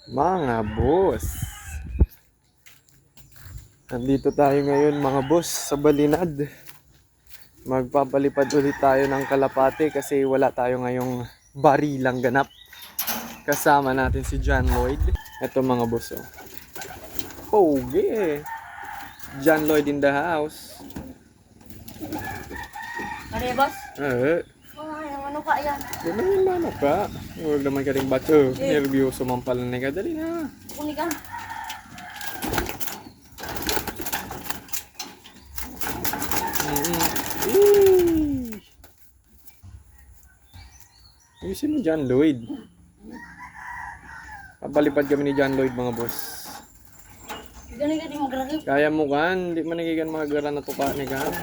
Mga boss, nandito tayo ngayon mga boss sa Balinad. Magpapalipad ulit tayo ng Kalapate kasi wala tayo ngayong barilang ganap. Kasama natin si John Lloyd. Ito mga boss, oh. Pogi. John Lloyd in the house. Ano yan, boss? Ay, ano ka yan? Doon na yung mano ka. Huwag naman ka rin bato. Nervyoso man pala na ka. Dali na. Kunin ka. Ayusin mo John Lloyd. Papalipad kami ni John Lloyd mga boss. Ganun ka di magragip. Kaya mo kan, hindi man nagigan mga gara na tuka ni kan.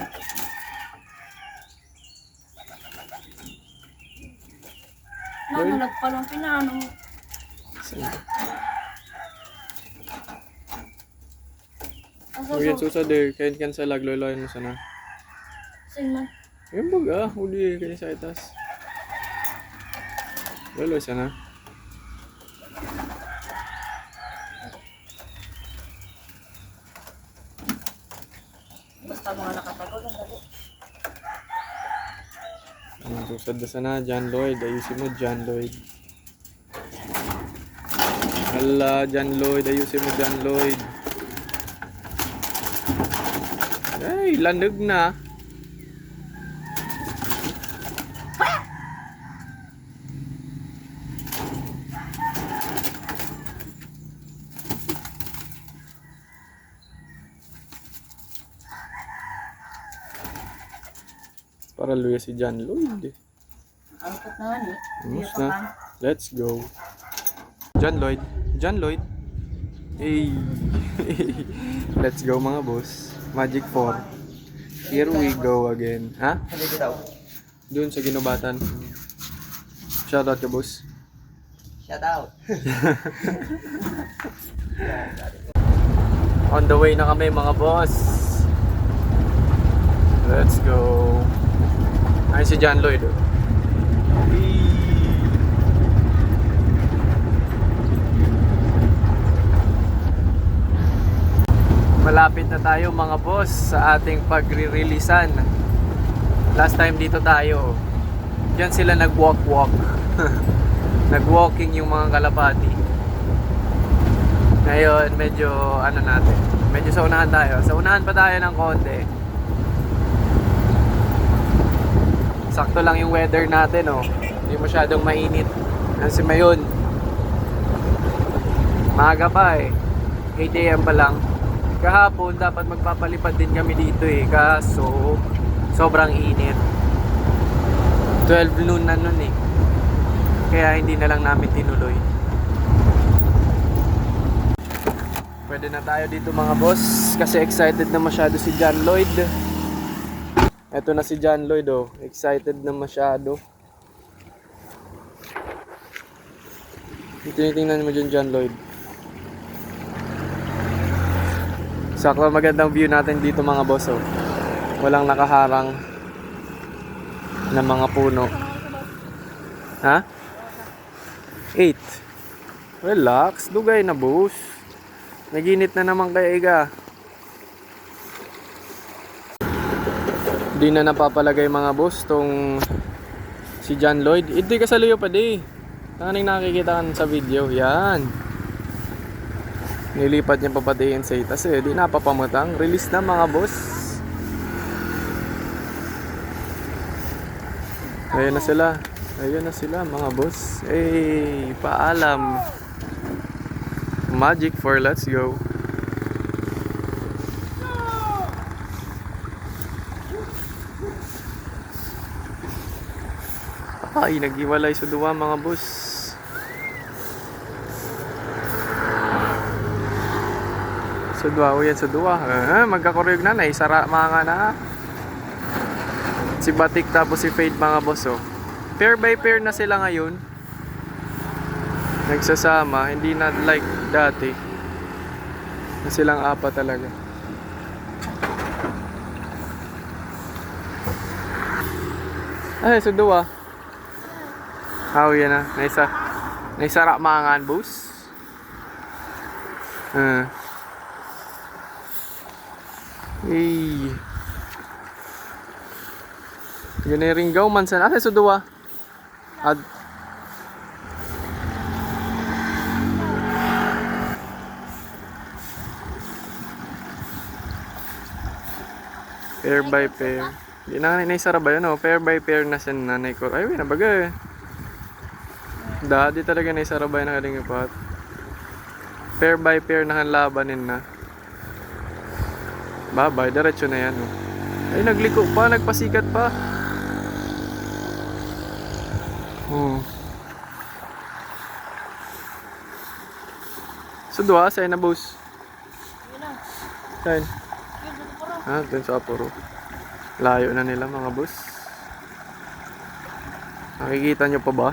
Nanalag pa lang pinano mo. Huwag susad eh, kain kan sa lagloy-loy mo sana. Sing man. Yung baga, huli kayo sa itas. Loy sana. Basta mga nakatago lang gabi. Susad na sana, John Lloyd. Ayusin mo John Lloyd. Hala, John Lloyd. Ayusin mo John Lloyd. Ay, landag na. Para luya si John Lloyd. Angkot naman eh. Mus na. Let's go. John Lloyd. John Lloyd. Hey. Let's go mga boss. Magic 4. Here we go again. Ha? Doon sa Ginobatan. Shoutout ka boss. Shout out. On the way na kami mga boss. Let's go. Ayun si John Lloyd. Oh. Malapit na tayo mga boss sa ating pagre-releasean. Last time dito tayo. Diyan sila nag-walk-walk. Nag-walking yung mga Kalapati. Ngayon medyo ano natin. Medyo sa unahan tayo. Sa unahan pa tayo ng konti. Sakto lang yung weather natin, oh. Hindi masyadong mainit. Kasi mayon. Maaga pa eh. 8 AM pa lang. Kahapon dapat magpapalipad din kami dito eh. Kaso sobrang init. 12 noon na nun eh. Kaya hindi na lang namin tinuloy. Pwede na tayo dito mga boss. Kasi excited na masyado si John Lloyd. Eto na si John Lloyd, oh. Excited na masyado. Tinitingnan mo dyan John Lloyd. Sakto magandang view natin dito mga boss, oh. Walang nakaharang na mga puno. Ha? 8. Relax, dugay na boss. Naginit na naman kay Iga. Di na napapalagay mga boss tong si John Lloyd. Ito kasaluyo pa di. Tanganing nakikita kan sa video. Yan. Nilipat niya papatiin sa itas eh. Di napapamatang. Release na mga boss. Ayun na sila. Ayun na sila mga boss. Hey, paalam. Magic 4, let's go. Ay, nag-iwalay sa duwa mga boss. Sa duwa, o yan sa duwa. Magkakuryog na, naisara mga na. Si Batik tapos si Fade mga boss, oh. Pair by pair na sila ngayon. Nagsasama, hindi na like dati. Na silang apat talaga. Ay, sa duwa. Oh, yan na. Naisara mangan, boss. Ah. Eh. Gani ringgaw man sa nasa suduwa. Ad pair by pair. Di na nga sara ba yun, oh? Pair by pair na sa nanay ko. Ay, na baga eh. Di talaga na sara ba yun ang kalingapat. Pair by pair na labanin na. Babay, diretso na yan, oh. Ay, nagliko pa, nagpasikat pa. Oh. So, dua, sa'yo na, boss. Yun na. Sa'yo. Yun, dito po rin. Ah, dun sa Apuro. Layo na nila, mga boss. Nakikita nyo pa ba?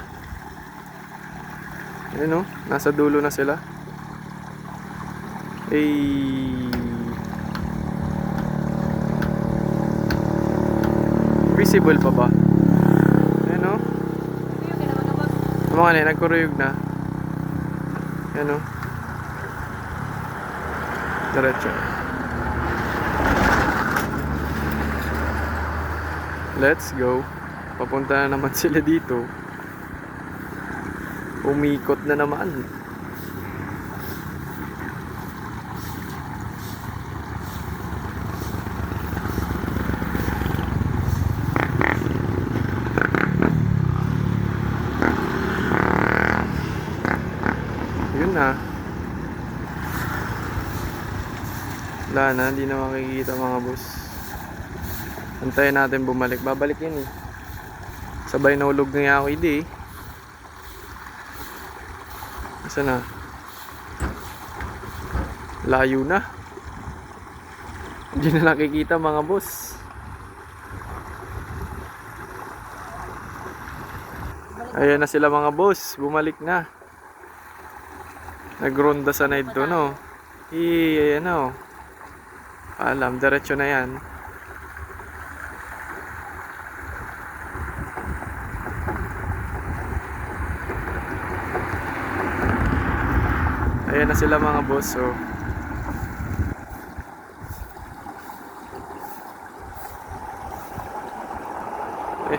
Ayun, oh. Nasa dulo na sila. Ay. Visible pa ba? Ayan, oh. Yung kinamagabag. Ang mga nagkuruyog na. Ayan, oh. Diretso. Let's go. Papunta na naman sila dito. Umikot na naman. Yun na. Wala na, hindi na makikita mga boss. Antayin natin bumalik. Babalik yun eh. Sabay naulog nga ako hindi eh. Asa na? Layo na. Hindi na nakikita mga boss. Ayan na sila mga boss. Bumalik na. Nagronda sa night doon, no? Ayan na, oh. Alam, diretso na yan. Ayan na sila mga boss, oh.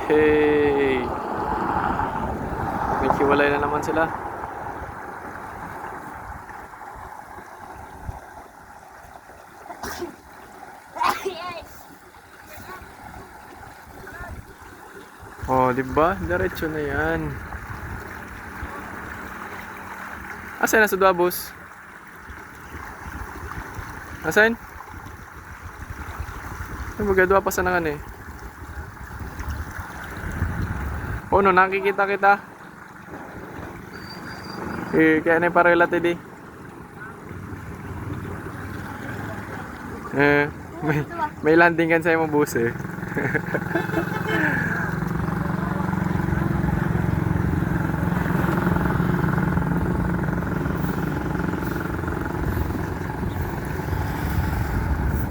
Hey. Naghiwalay na naman sila. Oh, di ba? Diretso na 'yan. Asan na sa dua, boss? Asan? Ay, magadwa pa sa nakan eh. Oh, no, nakikita kita. Eh, kaya na yung parelate di. May landing kan sa'yo mo, boss eh.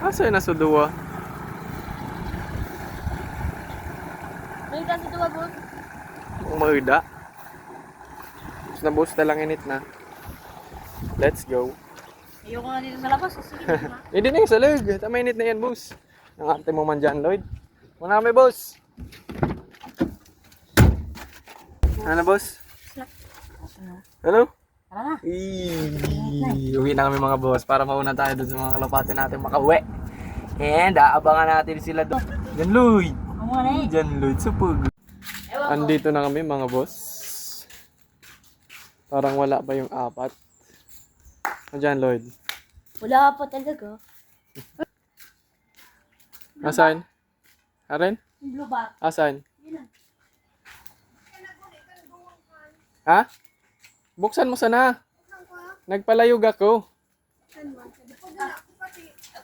Asa na sa duwa? May kasi ito ba, boss? Umaida. Tapos na boss talang init na. Let's go. Ayoko nga dito sa labas. Sige, na. Hindi na yung salag. Tama init na yan, boss. Ang arte mo man dyan, Lloyd. Muna kami, boss. Ano, boss? Hello? Tara na. Uwi na kami mga boss para mauna tayo dun sa mga kalapate natin makauwi. And aabangan natin sila doon. Jan Lloyd. Ako muna eh. Jan Lloyd, supog. Ewan ko. Andito na kami mga boss. Parang wala pa yung apat. Jan Lloyd. Wala pa talaga. Asan? Aren? Yung blue bar. Asan? Yun lang. Ha? Buksan mo sana. Nagpalayog ako.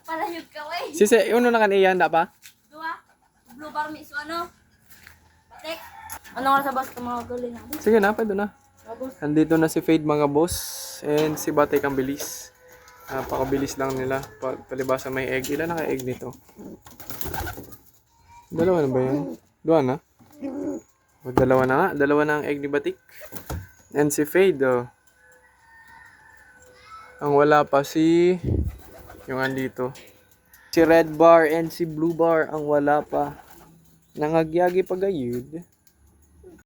Palayog ka, wey. Sise, uno na kaniyan, da pa? Dua. Blue bar miso ano? Patek. Ano nga sa bus mga galing natin? Sige na, pwede na. Tapos, Andito na si Fade mga boss. And si Batek ang bilis. Napakabilis lang nila. Palibasa may egg. Ilan na egg nito? Dalawa na ba yan? Dua na? O, dalawa na nga. Dalawa na ang egg ni Batik. And si Fade, oh. Ang wala pa si yung andito. Si red bar and si blue bar ang wala pa. Nangagyagi pa gayud.